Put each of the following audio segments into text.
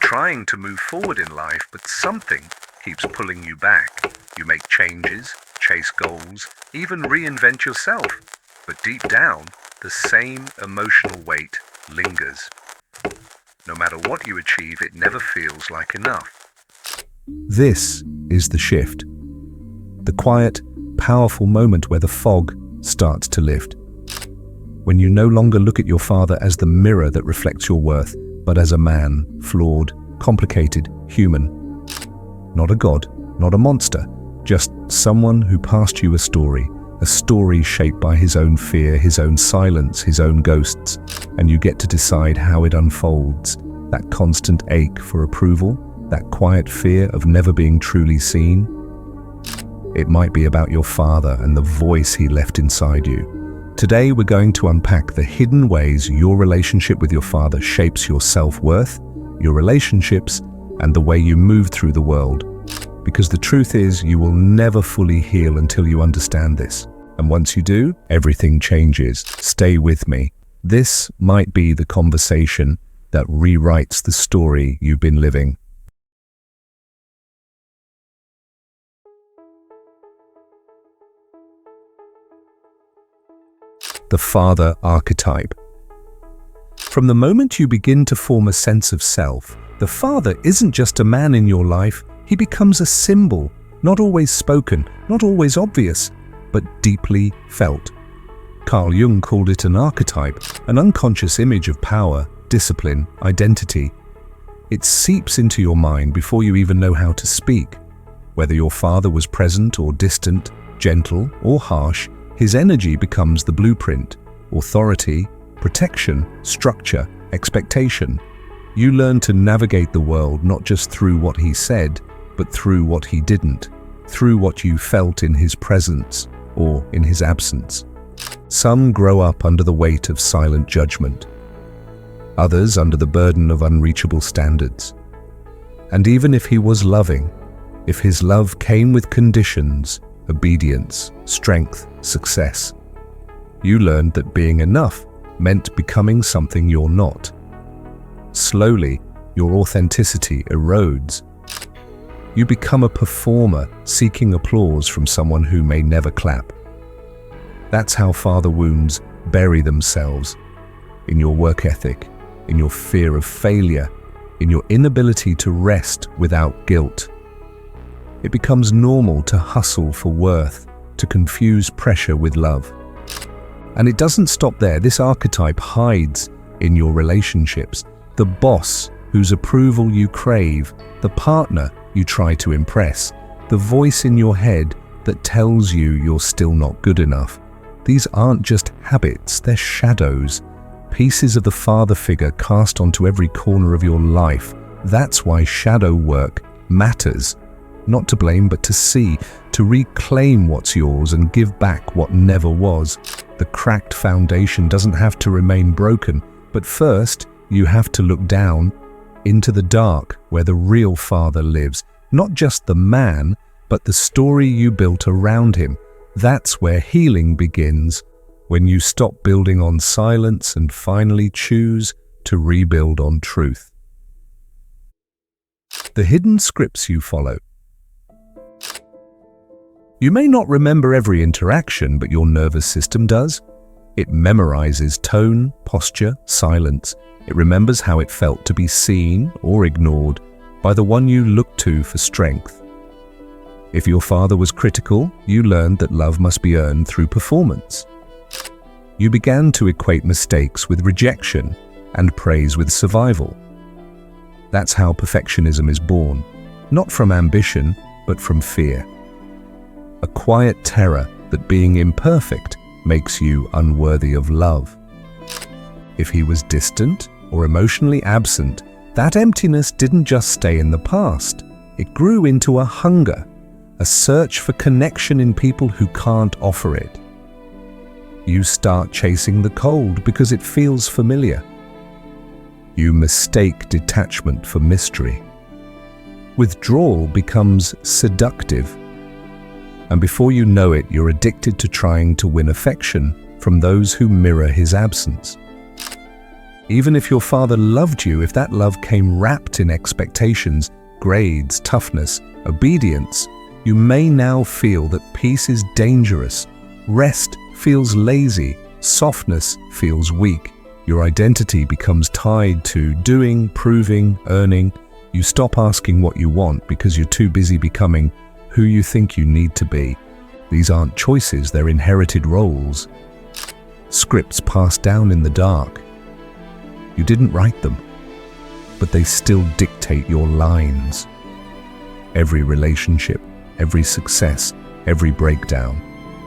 trying to move forward in life, but something keeps pulling you back. You make changes, chase goals, even reinvent yourself. But deep down, the same emotional weight lingers. No matter what you achieve, it never feels like enough. This is the shift. The quiet, powerful moment where the fog starts to lift. When you no longer look at your father as the mirror that reflects your worth, but as a man, flawed, complicated, human. Not a god, not a monster, just someone who passed you a story shaped by his own fear, his own silence, his own ghosts, and you get to decide how it unfolds. That constant ache for approval, that quiet fear of never being truly seen. It might be about your father and the voice he left inside you. Today we're going to unpack the hidden ways your relationship with your father shapes your self-worth, your relationships, and the way you move through the world. Because the truth is, you will never fully heal until you understand this. And once you do, everything changes. Stay with me. This might be the conversation that rewrites the story you've been living. The father archetype. From the moment you begin to form a sense of self, the father isn't just a man in your life, he becomes a symbol, not always spoken, not always obvious, but deeply felt. Carl Jung called it an archetype, an unconscious image of power, discipline, identity. It seeps into your mind before you even know how to speak. Whether your father was present or distant, gentle or harsh, his energy becomes the blueprint, authority, protection, structure, expectation. You learn to navigate the world not just through what he said, but through what he didn't, through what you felt in his presence or in his absence. Some grow up under the weight of silent judgment, others under the burden of unreachable standards. And even if he was loving, if his love came with conditions, obedience, strength, success, you learned that being enough meant becoming something you're not. Slowly, your authenticity erodes. You become a performer seeking applause from someone who may never clap. That's how father wounds bury themselves, in your work ethic, in your fear of failure, in your inability to rest without guilt. It becomes normal to hustle for worth, to confuse pressure with love. And it doesn't stop there. This archetype hides in your relationships. The boss whose approval you crave, the partner you try to impress, the voice in your head that tells you you're still not good enough. These aren't just habits, they're shadows, pieces of the father figure cast onto every corner of your life. That's why shadow work matters. Not to blame, but to see, to reclaim what's yours and give back what never was. The cracked foundation doesn't have to remain broken, but first you have to look down into the dark where the real father lives. Not just the man, but the story you built around him. That's where healing begins, when you stop building on silence and finally choose to rebuild on truth. The hidden scripts you follow. You may not remember every interaction, but your nervous system does. It memorizes tone, posture, silence. It remembers how it felt to be seen or ignored by the one you looked to for strength. If your father was critical, you learned that love must be earned through performance. You began to equate mistakes with rejection and praise with survival. That's how perfectionism is born, not from ambition, but from fear. A quiet terror that being imperfect makes you unworthy of love. If he was distant or emotionally absent, that emptiness didn't just stay in the past. It grew into a hunger, a search for connection in people who can't offer it. You start chasing the cold because it feels familiar. You mistake detachment for mystery. Withdrawal becomes seductive. And before you know it, you're addicted to trying to win affection from those who mirror his absence. Even if your father loved you, if that love came wrapped in expectations, grades, toughness, obedience, you may now feel that peace is dangerous, rest feels lazy, softness feels weak. Your identity becomes tied to doing, proving, earning. You stop asking what you want because you're too busy becoming who you think you need to be. These aren't choices, they're inherited roles. Scripts passed down in the dark. You didn't write them, but they still dictate your lines. Every relationship, every success, every breakdown,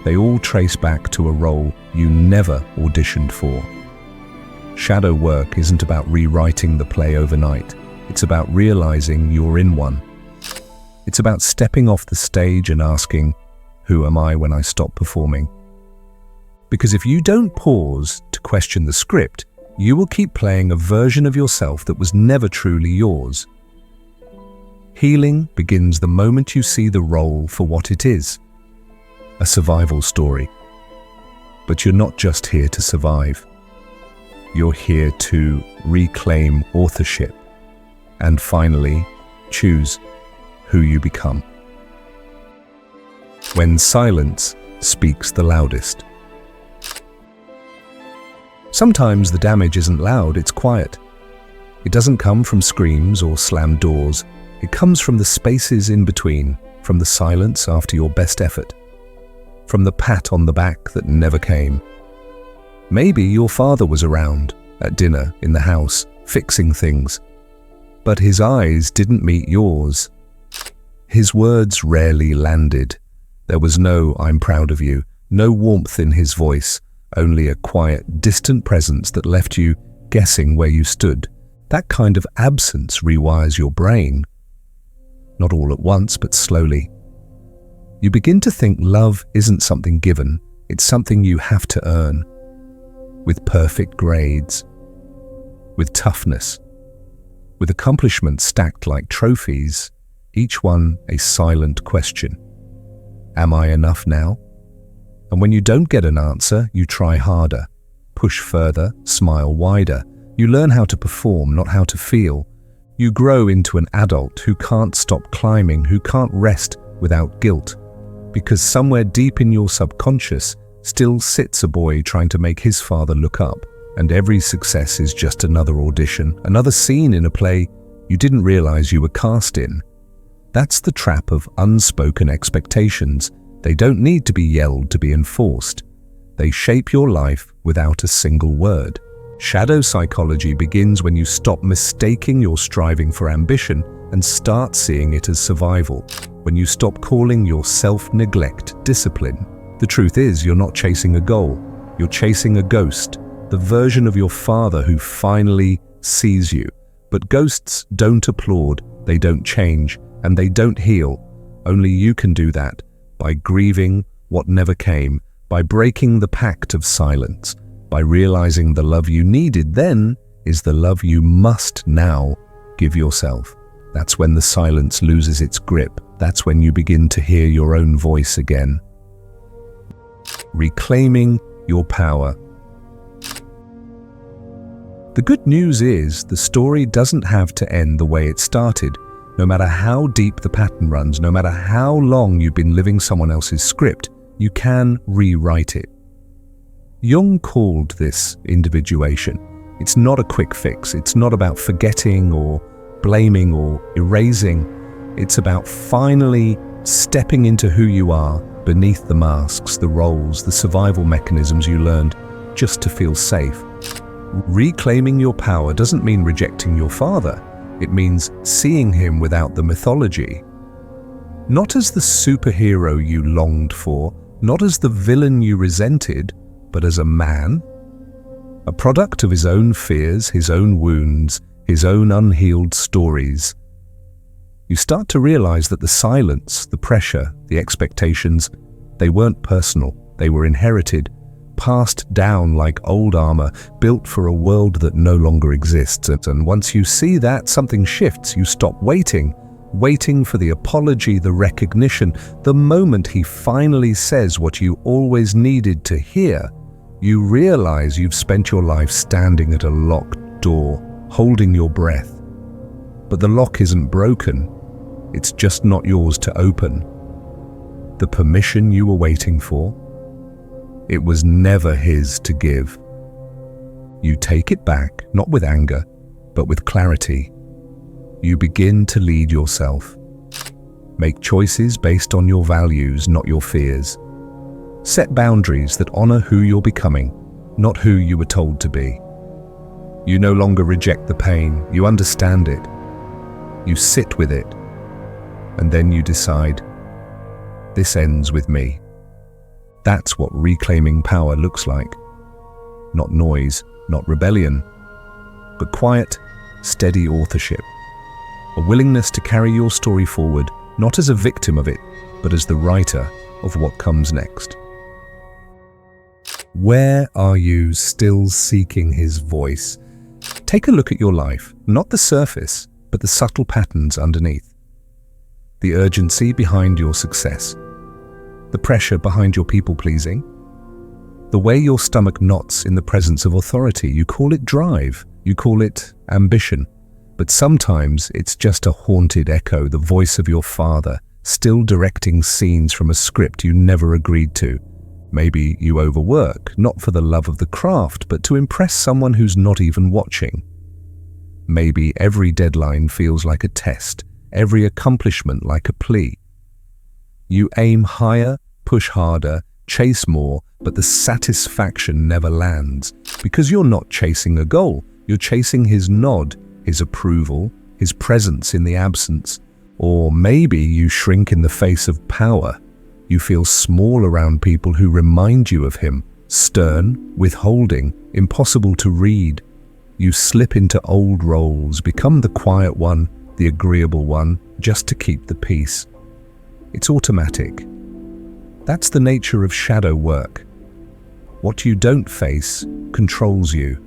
they all trace back to a role you never auditioned for. Shadow work isn't about rewriting the play overnight. It's about realizing you're in one. It's about stepping off the stage and asking, who am I when I stop performing? Because if you don't pause to question the script, you will keep playing a version of yourself that was never truly yours. Healing begins the moment you see the role for what it is, a survival story. But you're not just here to survive. You're here to reclaim authorship and finally choose who you become. When silence speaks the loudest. Sometimes the damage isn't loud, it's quiet. It doesn't come from screams or slammed doors. It comes from the spaces in between, from the silence after your best effort, from the pat on the back that never came. Maybe your father was around, at dinner, in the house, fixing things, but his eyes didn't meet yours. His words rarely landed. There was no "I'm proud of you," no warmth in his voice, only a quiet, distant presence that left you guessing where you stood. That kind of absence rewires your brain. Not all at once, but slowly. You begin to think love isn't something given, it's something you have to earn. With perfect grades, with toughness, with accomplishments stacked like trophies, each one a silent question. Am I enough now? And when you don't get an answer, you try harder, push further, smile wider. You learn how to perform, not how to feel. You grow into an adult who can't stop climbing, who can't rest without guilt. Because somewhere deep in your subconscious still sits a boy trying to make his father look up. And every success is just another audition, another scene in a play you didn't realize you were cast in. That's the trap of unspoken expectations. They don't need to be yelled to be enforced. They shape your life without a single word. Shadow psychology begins when you stop mistaking your striving for ambition and start seeing it as survival. When you stop calling your self-neglect discipline. The truth is, you're not chasing a goal. You're chasing a ghost, the version of your father who finally sees you. But ghosts don't applaud, they don't change, and they don't heal. Only you can do that, by grieving what never came, by breaking the pact of silence, by realizing the love you needed then is the love you must now give yourself. That's when the silence loses its grip. That's when you begin to hear your own voice again. Reclaiming your power. The good news is the story doesn't have to end the way it started. No matter how deep the pattern runs, no matter how long you've been living someone else's script, you can rewrite it. Jung called this individuation. It's not a quick fix. It's not about forgetting or blaming or erasing. It's about finally stepping into who you are beneath the masks, the roles, the survival mechanisms you learned just to feel safe. Reclaiming your power doesn't mean rejecting your father. It means seeing him without the mythology. Not as the superhero you longed for, not as the villain you resented, but as a man, a product of his own fears, his own wounds, his own unhealed stories. You start to realize that the silence, the pressure, the expectations, they weren't personal, they were inherited, passed down like old armor, built for a world that no longer exists. And once you see that, something shifts. You stop waiting for the apology, the recognition. The moment he finally says what you always needed to hear, you realize you've spent your life standing at a locked that door, holding your breath. But the lock isn't broken, it's just not yours to open. The permission you were waiting for, it was never his to give. You take it back, not with anger, but with clarity. You begin to lead yourself. Make choices based on your values, not your fears. Set boundaries that honor who you're becoming, not who you were told to be. You no longer reject the pain, you understand it. You sit with it, and then you decide, this ends with me. That's what reclaiming power looks like. Not noise, not rebellion, but quiet, steady authorship. A willingness to carry your story forward, not as a victim of it, but as the writer of what comes next. Where are you still seeking his voice? Take a look at your life, not the surface, but the subtle patterns underneath. The urgency behind your success. The pressure behind your people-pleasing. The way your stomach knots in the presence of authority. You call it drive, you call it ambition. But sometimes it's just a haunted echo, the voice of your father, still directing scenes from a script you never agreed to. Maybe you overwork, not for the love of the craft, but to impress someone who's not even watching. Maybe every deadline feels like a test, every accomplishment like a plea. You aim higher, push harder, chase more, but the satisfaction never lands. Because you're not chasing a goal, you're chasing his nod, his approval, his presence in the absence. Or maybe you shrink in the face of power. You feel small around people who remind you of him, stern, withholding, impossible to read. You slip into old roles, become the quiet one, the agreeable one, just to keep the peace. It's automatic. That's the nature of shadow work. What you don't face controls you.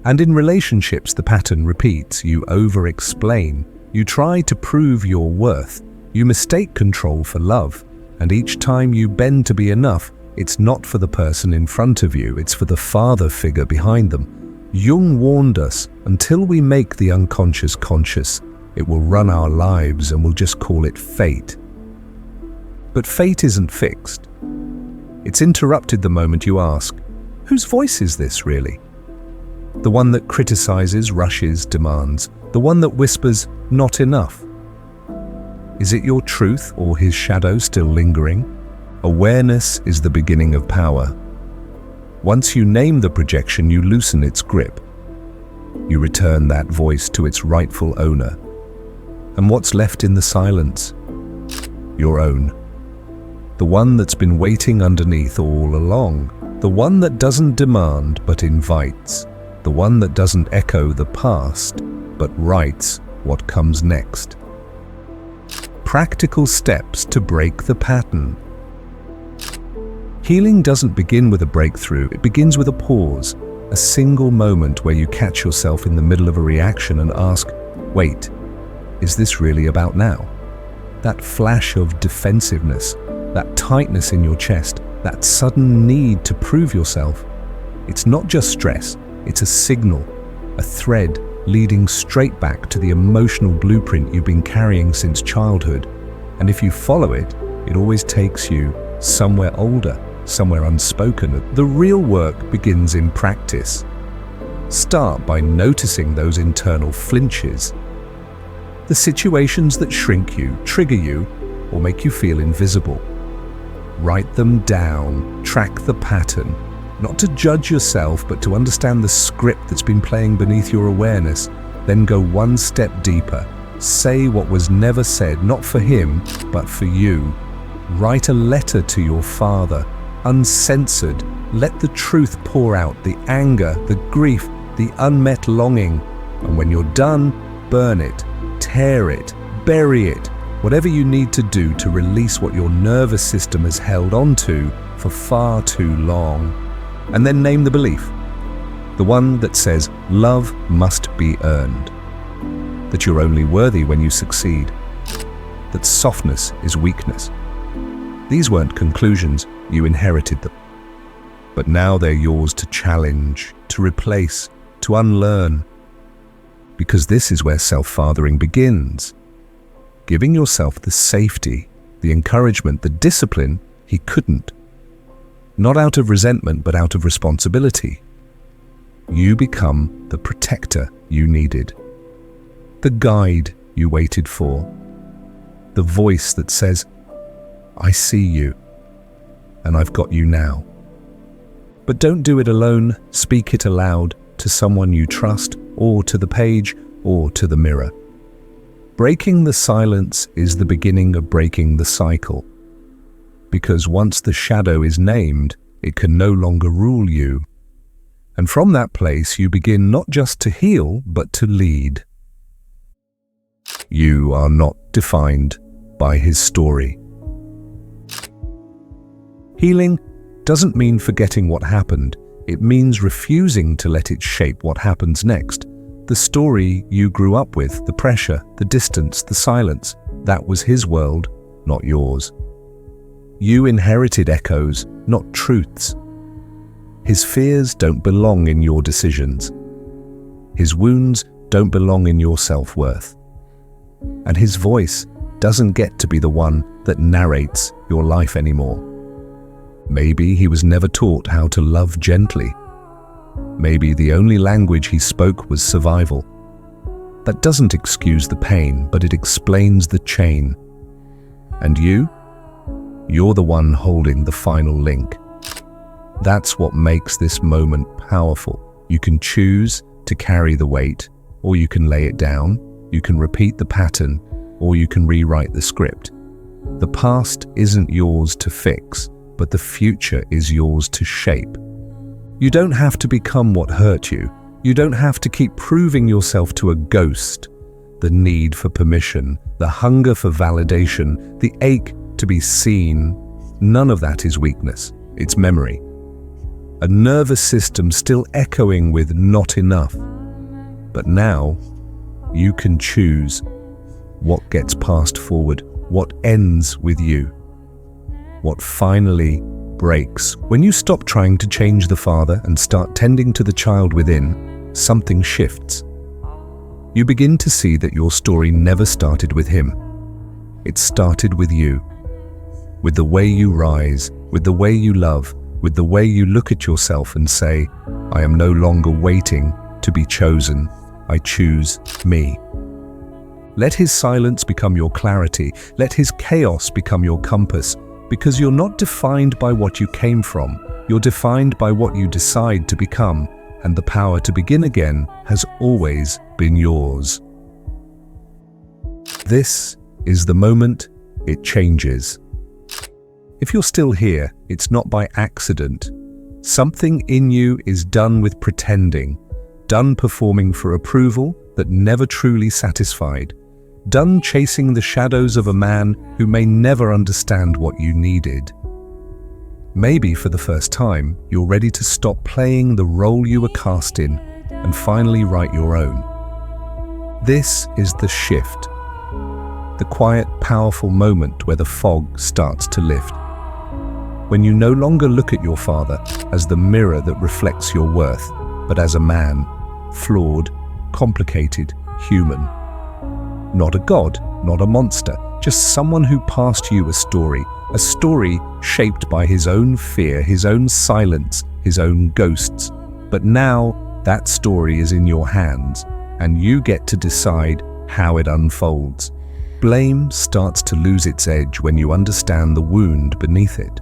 And in relationships, the pattern repeats. You over-explain. You try to prove your worth. You mistake control for love. And each time you bend to be enough, it's not for the person in front of you, it's for the father figure behind them. Jung warned us, until we make the unconscious conscious, it will run our lives and we'll just call it fate. But fate isn't fixed. It's interrupted the moment you ask, whose voice is this really? The one that criticizes, rushes, demands. The one that whispers, not enough. Is it your truth or his shadow still lingering? Awareness is the beginning of power. Once you name the projection, you loosen its grip. You return that voice to its rightful owner. And what's left in the silence? Your own. The one that's been waiting underneath all along. The one that doesn't demand but invites. The one that doesn't echo the past but writes what comes next. Practical steps to break the pattern. Healing doesn't begin with a breakthrough, it begins with a pause, a single moment where you catch yourself in the middle of a reaction and ask, wait, is this really about now? That flash of defensiveness, that tightness in your chest, that sudden need to prove yourself. It's not just stress, it's a signal, a thread leading straight back to the emotional blueprint you've been carrying since childhood. And if you follow it, it always takes you somewhere older, somewhere unspoken. The real work begins in practice. Start by noticing those internal flinches, the situations that shrink you, trigger you, or make you feel invisible. Write them down, track the pattern, not to judge yourself, but to understand the script that's been playing beneath your awareness. Then go one step deeper. Say what was never said, not for him, but for you. Write a letter to your father, uncensored. Let the truth pour out, the anger, the grief, the unmet longing. And when you're done, burn it, tear it, bury it. Whatever you need to do to release what your nervous system has held onto for far too long. And then name the belief, the one that says love must be earned, that you're only worthy when you succeed, that softness is weakness. These weren't conclusions, you inherited them. But now they're yours to challenge, to replace, to unlearn. Because this is where self-fathering begins. Giving yourself the safety, the encouragement, the discipline he couldn't. Not out of resentment, but out of responsibility. You become the protector you needed. The guide you waited for. The voice that says, I see you, and I've got you now. But don't do it alone. Speak it aloud to someone you trust, or to the page, or to the mirror. Breaking the silence is the beginning of breaking the cycle. Because once the shadow is named, it can no longer rule you. And from that place, you begin not just to heal, but to lead. You are not defined by his story. Healing doesn't mean forgetting what happened. It means refusing to let it shape what happens next. The story you grew up with, the pressure, the distance, the silence, that was his world, not yours. You inherited echoes, not truths. His fears don't belong in your decisions. His wounds don't belong in your self-worth. And his voice doesn't get to be the one that narrates your life anymore. Maybe he was never taught how to love gently. Maybe the only language he spoke was survival. That doesn't excuse the pain, but it explains the chain. And you're the one holding the final link. That's what makes this moment powerful. You can choose to carry the weight, or you can lay it down. You can repeat the pattern, or you can rewrite the script. The past isn't yours to fix, but the future is yours to shape. You don't have to become what hurt you. You don't have to keep proving yourself to a ghost. The need for permission, the hunger for validation, the ache to be seen, none of that is weakness. It's memory. A nervous system still echoing with not enough. But now, you can choose what gets passed forward, what ends with you, what finally breaks. When you stop trying to change the father and start tending to the child within, something shifts. You begin to see that your story never started with him. It started with you. With the way you rise, with the way you love, with the way you look at yourself and say, I am no longer waiting to be chosen. I choose me. Let his silence become your clarity. Let his chaos become your compass. Because you're not defined by what you came from. You're defined by what you decide to become. And the power to begin again has always been yours. This is the moment it changes. If you're still here, it's not by accident. Something in you is done with pretending, done performing for approval that never truly satisfied, done chasing the shadows of a man who may never understand what you needed. Maybe for the first time, you're ready to stop playing the role you were cast in and finally write your own. This is the shift, the quiet, powerful moment where the fog starts to lift. When you no longer look at your father as the mirror that reflects your worth, but as a man, flawed, complicated, human. Not a god, not a monster, just someone who passed you a story shaped by his own fear, his own silence, his own ghosts. But now that story is in your hands, and you get to decide how it unfolds. Blame starts to lose its edge when you understand the wound beneath it.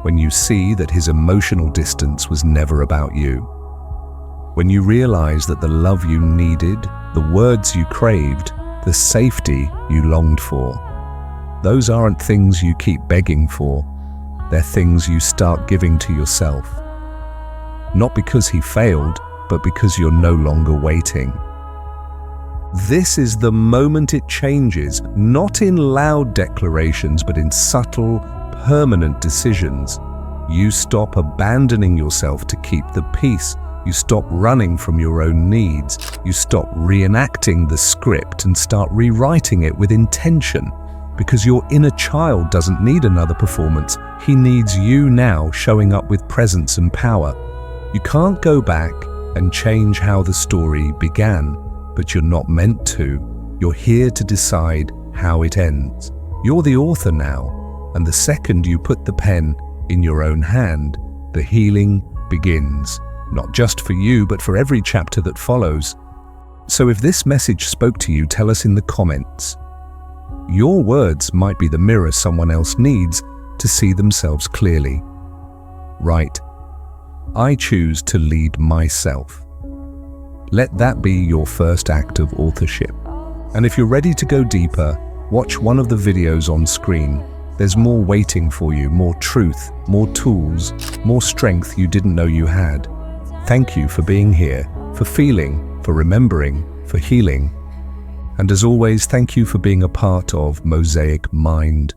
When you see that his emotional distance was never about you. When you realize that the love you needed, the words you craved, the safety you longed for, those aren't things you keep begging for. They're things you start giving to yourself. Not because he failed, but because you're no longer waiting. This is the moment it changes, not in loud declarations, but in subtle, permanent decisions. You stop abandoning yourself to keep the peace. You stop running from your own needs. You stop reenacting the script and start rewriting it with intention. Because your inner child doesn't need another performance. He needs you now, showing up with presence and power. You can't go back. and change how the story began, but you're not meant to. You're here to decide how it ends. You're the author now, and the second you put the pen in your own hand, the healing begins, not just for you, but for every chapter that follows. So if this message spoke to you, tell us in the comments. Your words might be the mirror someone else needs to see themselves clearly. Right. I choose to lead myself. Let that be your first act of authorship. And if you're ready to go deeper, watch one of the videos on screen. There's more waiting for you, more truth, more tools, more strength you didn't know you had. Thank you for being here, for feeling, for remembering, for healing. And as always, thank you for being a part of Mosaic Mind.